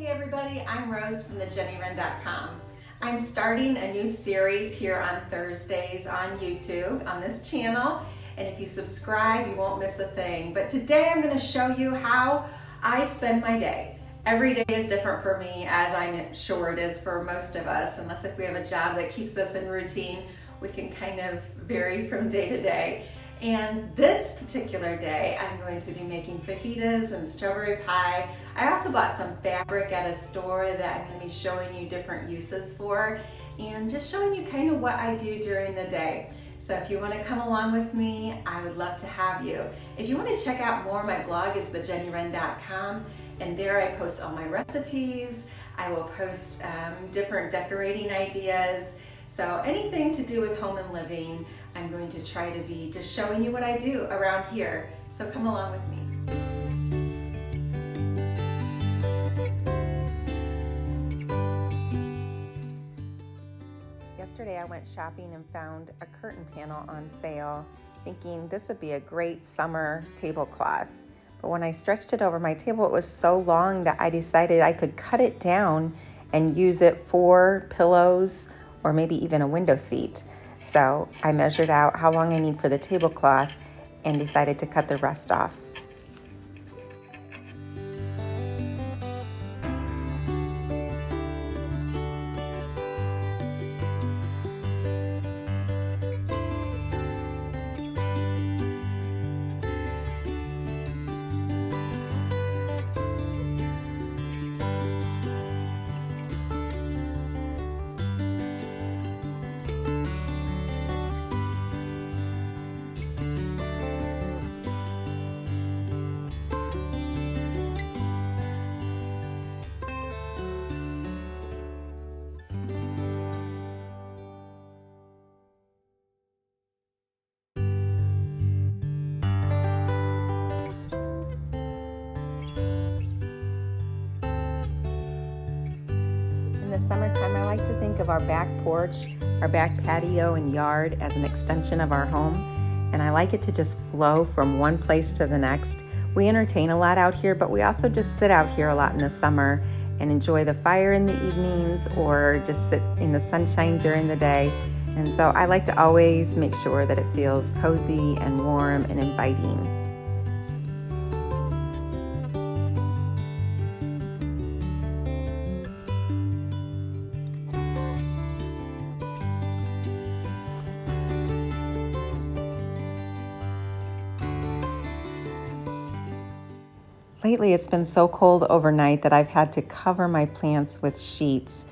Hey everybody, I'm Rose from TheJennyWren.com. I'm starting a new series here on Thursdays on YouTube on this channel, and if you subscribe you won't miss a thing. But today I'm going to show you how I spend my day. Every day is different for me, as I'm sure it is for most of us, unless if we have a job that keeps us in routine, we can kind of vary from day to day. And this particular day, I'm going to be making fajitas and strawberry pie. I also bought some fabric at a store that I'm going to be showing you different uses for, and just showing you kind of what I do during the day. So if you want to come along with me, I would love to have you. If you want to check out more, my blog is TheJennyWren.com, and there I post all my recipes. I will post different decorating ideas. So anything to do with home and living, I'm going to try to be just showing you what I do around here. So come along with me. Yesterday I went shopping and found a curtain panel on sale, thinking this would be a great summer tablecloth. But when I stretched it over my table, it was so long that I decided I could cut it down and use it for pillows or maybe even a window seat. So I measured out how long I need for the tablecloth and decided to cut the rest off. In the summertime, I like to think of our back porch, our back patio and yard as an extension of our home, and I like it to just flow from one place to the next. We entertain a lot out here, but we also just sit out here a lot in the summer and enjoy the fire in the evenings or just sit in the sunshine during the day. And so I like to always make sure that it feels cozy and warm and inviting. Lately, it's been so cold overnight that I've had to cover my plants with sheets.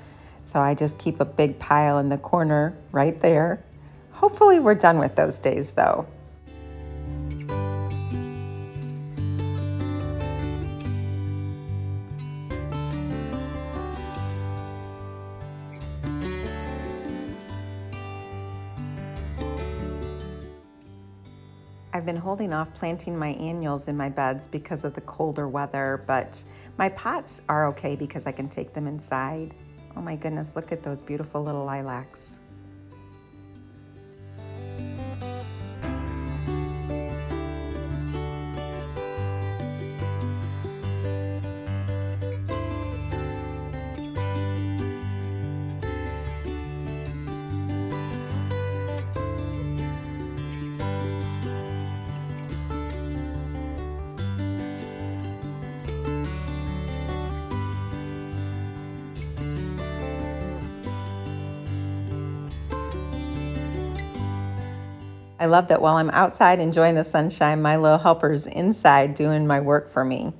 So I just keep a big pile in the corner right there. Hopefully we're done with those days though. I've been holding off planting my annuals in my beds because of the colder weather, but my pots are okay because I can take them inside. Oh my goodness, look at those beautiful little lilacs. I love that while I'm outside enjoying the sunshine, my little helper's inside doing my work for me.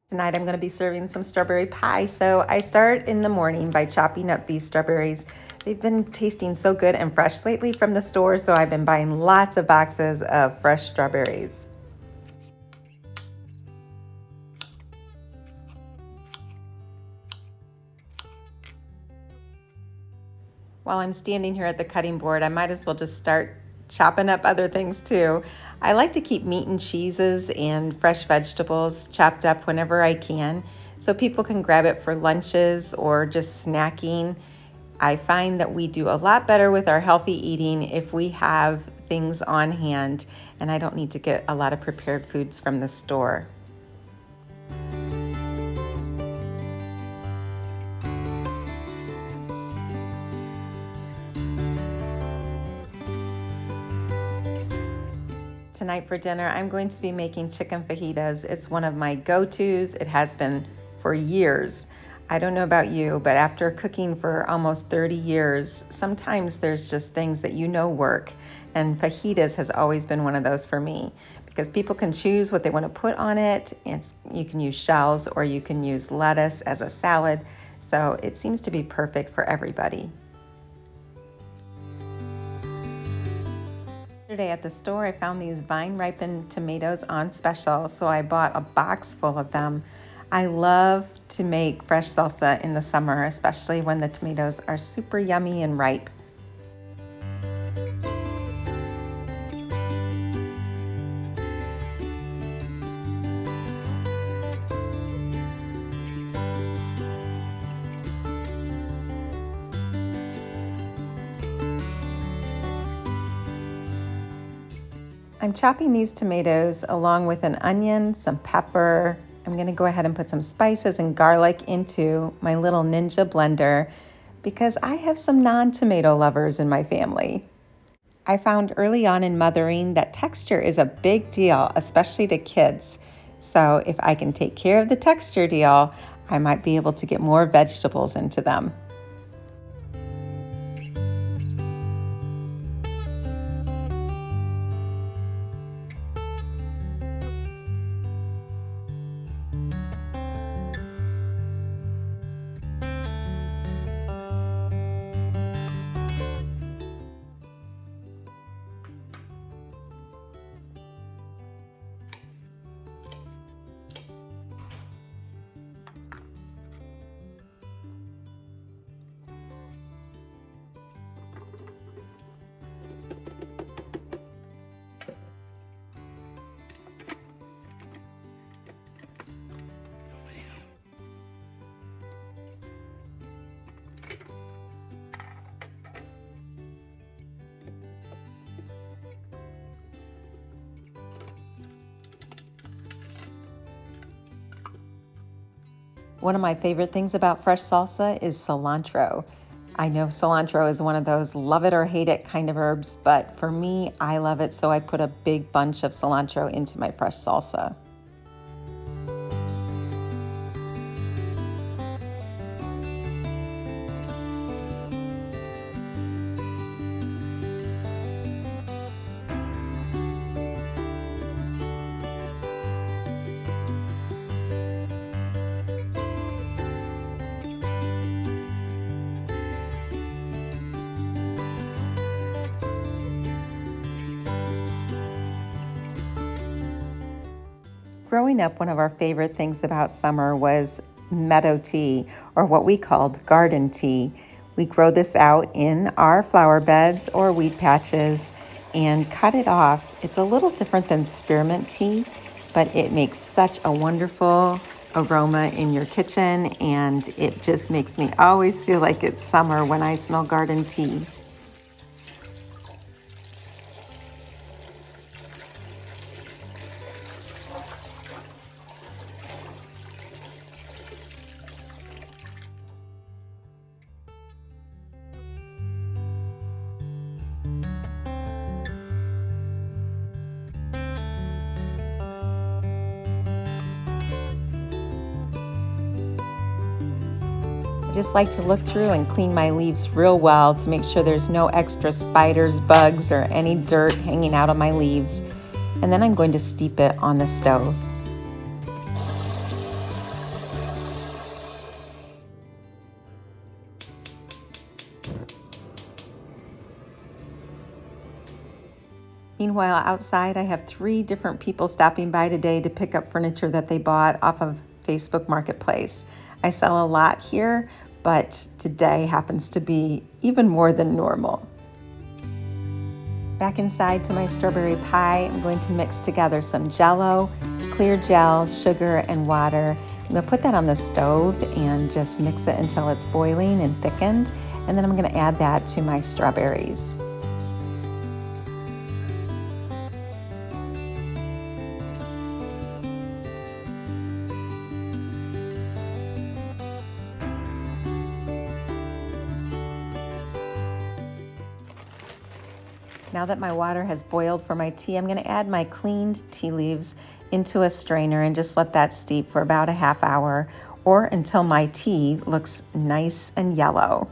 Tonight I'm going to be serving some strawberry pie. So I start in the morning by chopping up these strawberries. They've been tasting so good and fresh lately from the store, so I've been buying lots of boxes of fresh strawberries. While I'm standing here at the cutting board, I might as well just start chopping up other things too. I like to keep meat and cheeses and fresh vegetables chopped up whenever I can, so people can grab it for lunches or just snacking. I find that we do a lot better with our healthy eating if we have things on hand, and I don't need to get a lot of prepared foods from the store. tonight for dinner, I'm going to be making chicken fajitas. It's one of my go-tos. It has been for years. I don't know about you, but after cooking for almost 30 years, sometimes there's just things that work. And fajitas has always been one of those for me because people can choose what they want to put on it. You can use shells or you can use lettuce as a salad. So it seems to be perfect for everybody. Yesterday at the store, I found these vine-ripened tomatoes on special, so I bought a box full of them. I love to make fresh salsa in the summer, especially when the tomatoes are super yummy and ripe. I'm chopping these tomatoes along with an onion, some pepper. I'm going to go ahead and put some spices and garlic into my little Ninja blender because I have some non-tomato lovers in my family. I found early on in mothering that texture is a big deal, especially to kids. So if I can take care of the texture deal, I might be able to get more vegetables into them. One of my favorite things about fresh salsa is cilantro. I know cilantro is one of those love it or hate it kind of herbs, but for me, I love it, so I put a big bunch of cilantro into my fresh salsa. Growing up, one of our favorite things about summer was meadow tea, or what we called garden tea. We grow this out in our flower beds or weed patches and cut it off. It's a little different than spearmint tea, but it makes such a wonderful aroma in your kitchen, and it just makes me always feel like it's summer when I smell garden tea. I just like to look through and clean my leaves real well to make sure there's no extra spiders, bugs, or any dirt hanging out on my leaves. And then I'm going to steep it on the stove. Meanwhile, outside I have 3 different people stopping by today to pick up furniture that they bought off of Facebook Marketplace. I sell a lot here, but today happens to be even more than normal. Back inside to my strawberry pie, I'm going to mix together some Jell-O, clear gel, sugar, and water. I'm going to put that on the stove and just mix it until it's boiling and thickened, and then I'm going to add that to my strawberries. Now that my water has boiled for my tea, I'm going to add my cleaned tea leaves into a strainer and just let that steep for about a half hour or until my tea looks nice and yellow.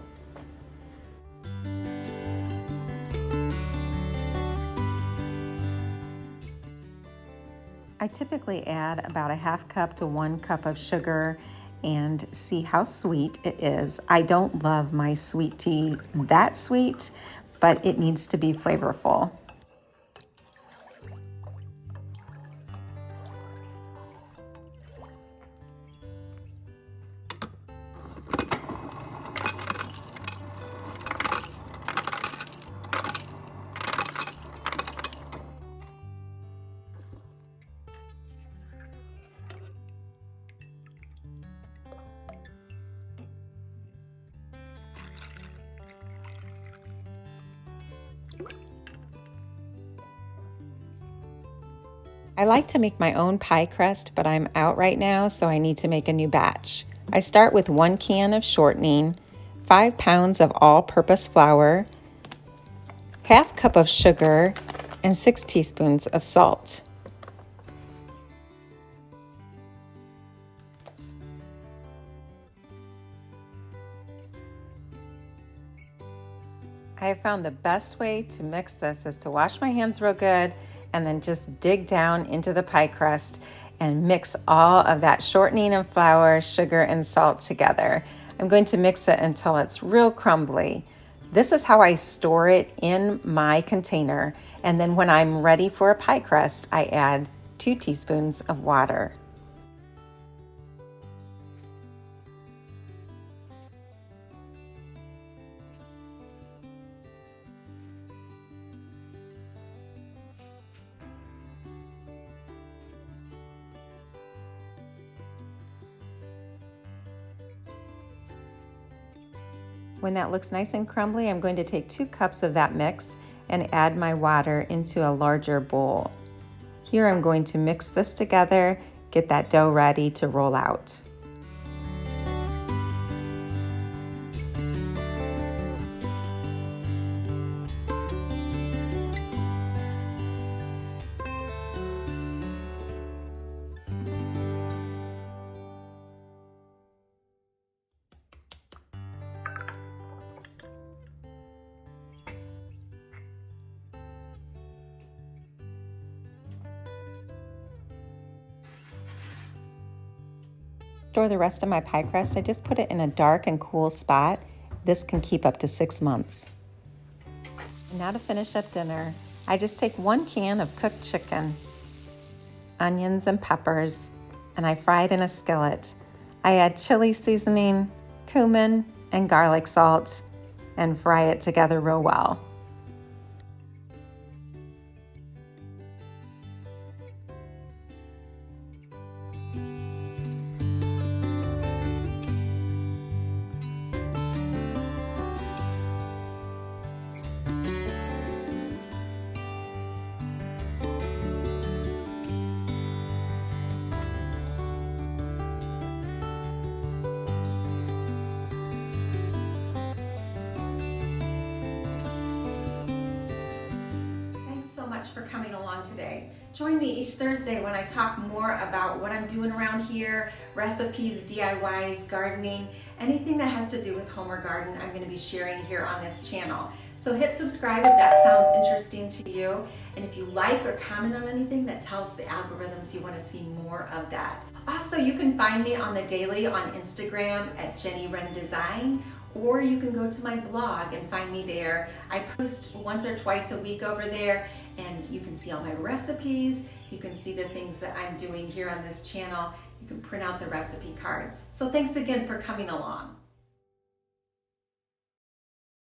I typically add about a half cup to 1 cup of sugar and see how sweet it is. I don't love my sweet tea that sweet, but it needs to be flavorful. I like to make my own pie crust, but I'm out right now, so I need to make a new batch. I start with 1 can of shortening, 5 pounds of all-purpose flour, half cup of sugar, and 6 teaspoons of salt. I have found the best way to mix this is to wash my hands real good and then just dig down into the pie crust and mix all of that shortening of flour, sugar, and salt together. I'm going to mix it until it's real crumbly. This is how I store it in my container, and then when I'm ready for a pie crust, I add 2 teaspoons of water. When that looks nice and crumbly, I'm going to take 2 cups of that mix and add my water into a larger bowl. Here I'm going to mix this together, get that dough ready to roll out. Store the rest of my pie crust. I just put it in a dark and cool spot. This can keep up to 6 months. And now to finish up dinner, I just take 1 can of cooked chicken, onions and peppers, and I fry it in a skillet. I add chili seasoning, cumin, and garlic salt, and fry it together real well. For coming along today. Join me each Thursday when I talk more about what I'm doing around here, recipes, DIYs, gardening, anything that has to do with home or garden I'm going to be sharing here on this channel. So hit subscribe if that sounds interesting to you, and if you like or comment on anything, that tells the algorithms you want to see more of that. Also, you can find me on the daily on Instagram at JennyWren Design, or you can go to my blog and find me there. I post once or twice a week over there, and you can see all my recipes. You can see the things that I'm doing here on this channel. You can print out the recipe cards. So thanks again for coming along.